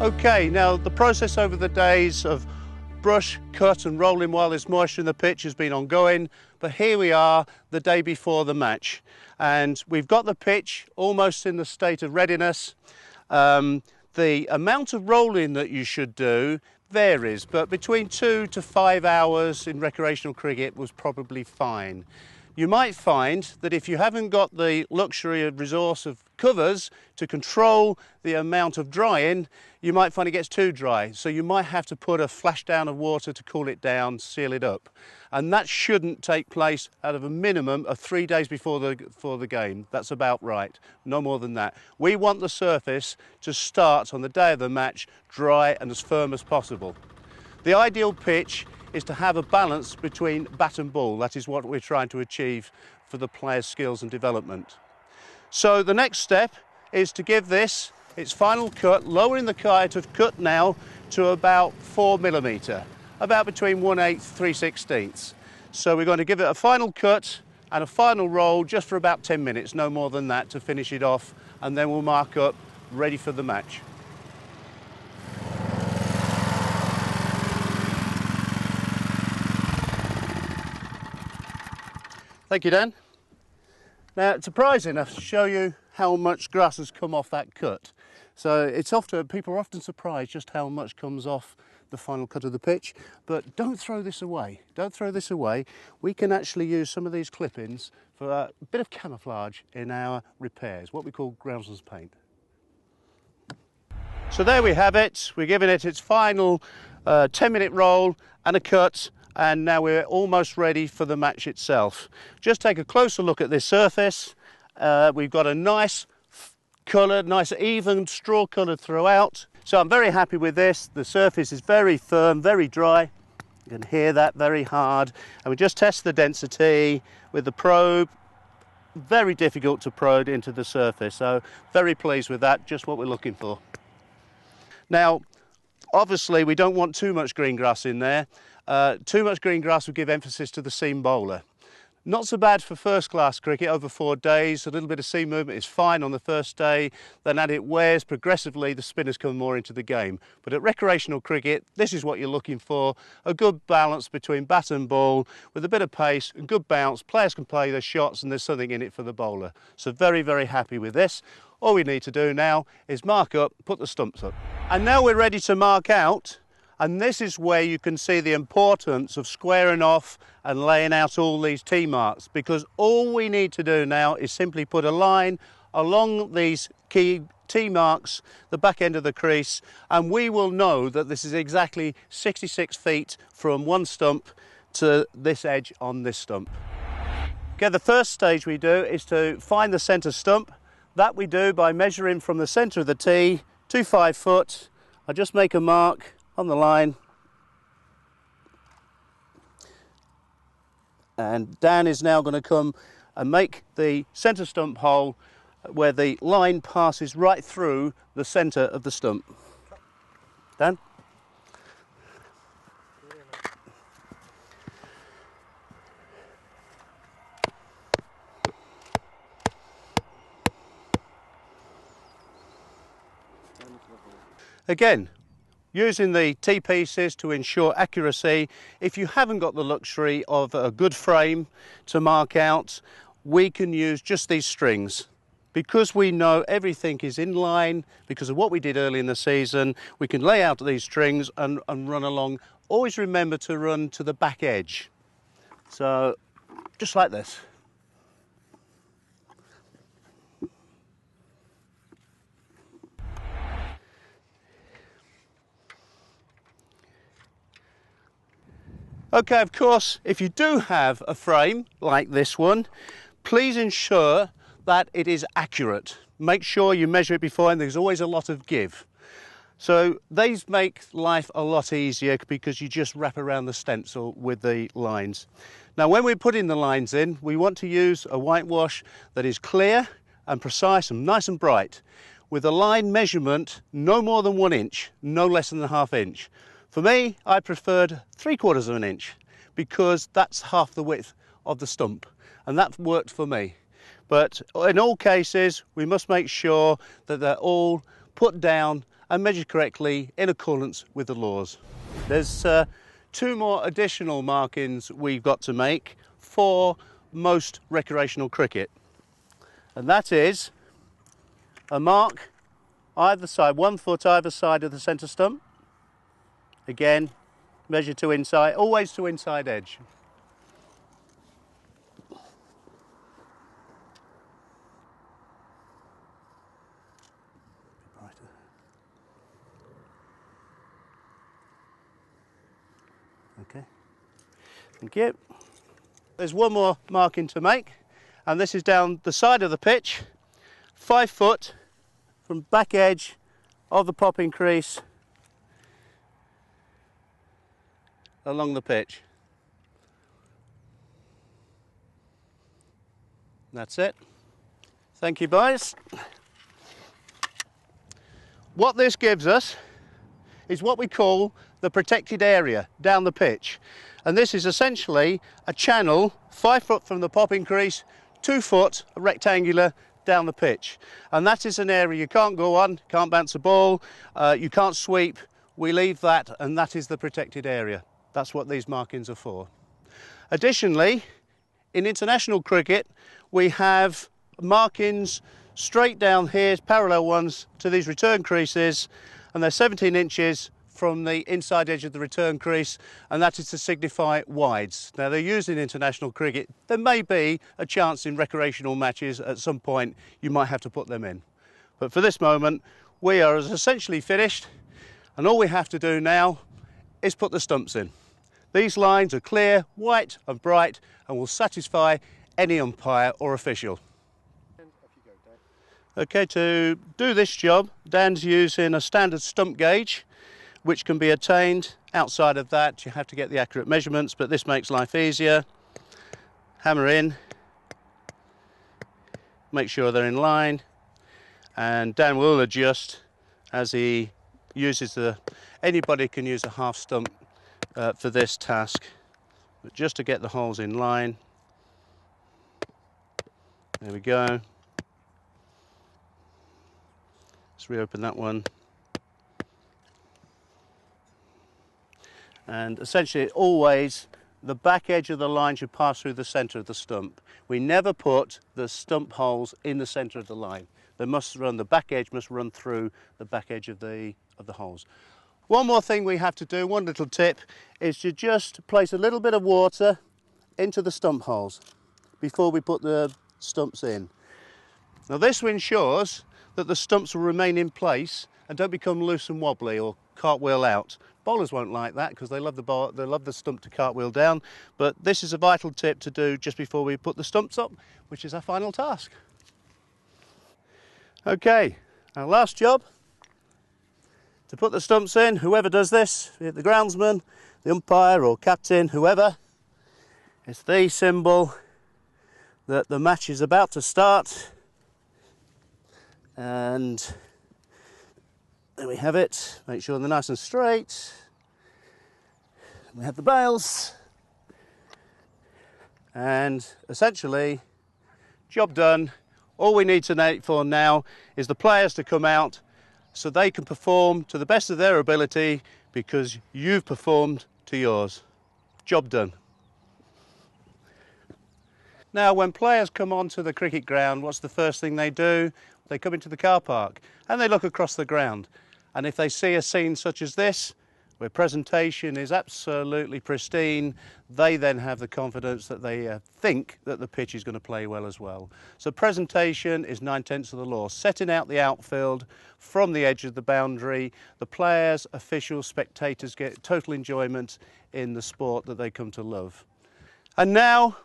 Okay, now the process over the days of brush, cut and rolling while there's moisture in the pitch has been ongoing, but here we are the day before the match and we've got the pitch almost in the state of readiness. The amount of rolling that you should do varies, but between 2 to 5 hours in recreational cricket was probably fine. You might find that if you haven't got the luxury of resource of covers to control the amount of drying, you might find it gets too dry. So you might have to put a flash down of water to cool it down, seal it up. And that shouldn't take place out of a minimum of 3 days before the game. That's about right, no more than that. We want the surface to start on the day of the match dry and as firm as possible. The ideal pitch is to have a balance between bat and ball. That is what we're trying to achieve for the player's skills and development. So the next step is to give this its final cut, lowering the kite of cut now to about 4mm, about between 1/8, 3/16. So we're going to give it a final cut and a final roll just for about 10 minutes, no more than that, to finish it off, and then we'll mark up, ready for the match. Thank you, Dan. Now, it's surprising enough to show you how much grass has come off that cut. So people are often surprised just how much comes off the final cut of the pitch, but don't throw this away. Don't throw this away. We can actually use some of these clippings for a bit of camouflage in our repairs, what we call groundsman's paint. So there we have it. We're giving it its final 10-minute roll and a cut, and now we're almost ready for the match itself. Just take a closer look at this surface. We've got a nice coloured, nice even straw coloured throughout. So I'm very happy with this. The surface is very firm, very dry. You can hear that, very hard. And we just test the density with the probe. Very difficult to probe into the surface. So very pleased with that, just what we're looking for. Now, obviously we don't want too much green grass in there. Too much green grass will give emphasis to the seam bowler. Not so bad for first class cricket over 4 days. A little bit of seam movement is fine on the first day. Then as it wears progressively, the spinners come more into the game. But at recreational cricket, this is what you're looking for. A good balance between bat and ball with a bit of pace and good bounce. Players can play their shots and there's something in it for the bowler. So very, very happy with this. All we need to do now is mark up, put the stumps up. And now we're ready to mark out. And this is where you can see the importance of squaring off and laying out all these T marks, because all we need to do now is simply put a line along these key T marks, the back end of the crease, and we will know that this is exactly 66 feet from one stump to this edge on this stump. Okay, the first stage we do is to find the centre stump. That we do by measuring from the centre of the tee to 5 foot. I just make a mark on the line, and Dan is now going to come and make the centre stump hole where the line passes right through the centre of the stump. Dan? Again, using the T-pieces to ensure accuracy. If you haven't got the luxury of a good frame to mark out, we can use just these strings. Because we know everything is in line, because of what we did early in the season, we can lay out these strings and run along. Always remember to run to the back edge. So, just like this. Okay, of course, if you do have a frame like this one, please ensure that it is accurate. Make sure you measure it before, and there's always a lot of give. So these make life a lot easier because you just wrap around the stencil with the lines. Now, when we're putting the lines in, we want to use a whitewash that is clear and precise and nice and bright, with a line measurement no more than 1 inch, no less than ½ inch. For me, I preferred 3/4 of an inch because that's half the width of the stump, and that worked for me. But in all cases, we must make sure that they're all put down and measured correctly in accordance with the laws. There's two more additional markings we've got to make for most recreational cricket, and that is a mark either side, 1 foot either side of the centre stump. Again, measure to inside, always to inside edge. Okay, thank you. There's one more marking to make, and this is down the side of the pitch, 5 foot from back edge of the popping crease along the pitch. That's it. Thank you, boys. What this gives us is what we call the protected area down the pitch. And this is essentially a channel 5 foot from the popping crease, 2 foot rectangular down the pitch. And that is an area you can't go on, can't bounce a ball, you can't sweep. We leave that, and that is the protected area. That's what these markings are for. Additionally, in international cricket, we have markings straight down here, parallel ones to these return creases, and they're 17 inches from the inside edge of the return crease, and that is to signify wides. Now, they're used in international cricket. There may be a chance in recreational matches at some point you might have to put them in. But for this moment, we are essentially finished, and all we have to do now is put the stumps in. These lines are clear, white and bright, and will satisfy any umpire or official. Okay, to do this job, Dan's using a standard stump gauge, which can be attained. Outside of that, you have to get the accurate measurements, but this makes life easier. Hammer in, make sure they're in line, and Dan will adjust as he uses anybody can use a half stump for this task, but just to get the holes in line. There we go. Let's reopen that one. And essentially, always the back edge of the line should pass through the centre of the stump. We never put the stump holes in the centre of the line. The back edge must run through the back edge of the holes. One more thing we have to do, one little tip, is to just place a little bit of water into the stump holes before we put the stumps in. Now, this ensures that the stumps will remain in place and don't become loose and wobbly or cartwheel out. Bowlers won't like that because they love the stump to cartwheel down, but this is a vital tip to do just before we put the stumps up, which is our final task. Okay, our last job, to put the stumps in. Whoever does this, be it the groundsman, the umpire or captain, whoever, it's the symbol that the match is about to start. And there we have it. Make sure they're nice and straight. We have the bails. And essentially, job done. All we need to wait for now is the players to come out so they can perform to the best of their ability because you've performed to yours. Job done. Now, when players come onto the cricket ground, what's the first thing they do? They come into the car park and they look across the ground. And if they see a scene such as this, where presentation is absolutely pristine, they then have the confidence that they think that the pitch is going to play well as well. So presentation is 9/10 of the law. Setting out the outfield from the edge of the boundary, the players, officials, spectators get total enjoyment in the sport that they come to love. And now,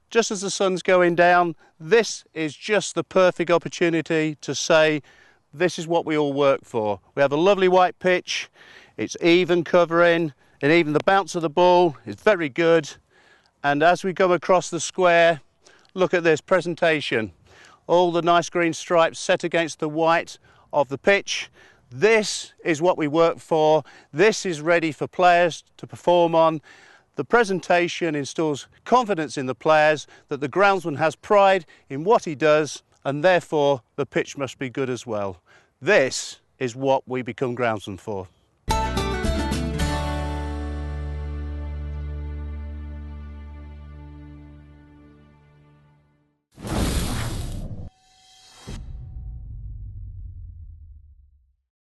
just as the sun's going down, this is just the perfect opportunity to say, this is what we all work for. We have a lovely white pitch, it's even covering, and even the bounce of the ball is very good. And as we go across the square, look at this presentation. All the nice green stripes set against the white of the pitch. This is what we work for. This is ready for players to perform on. The presentation instills confidence in the players that the groundsman has pride in what he does, and therefore the pitch must be good as well. This is what we become groundsmen for.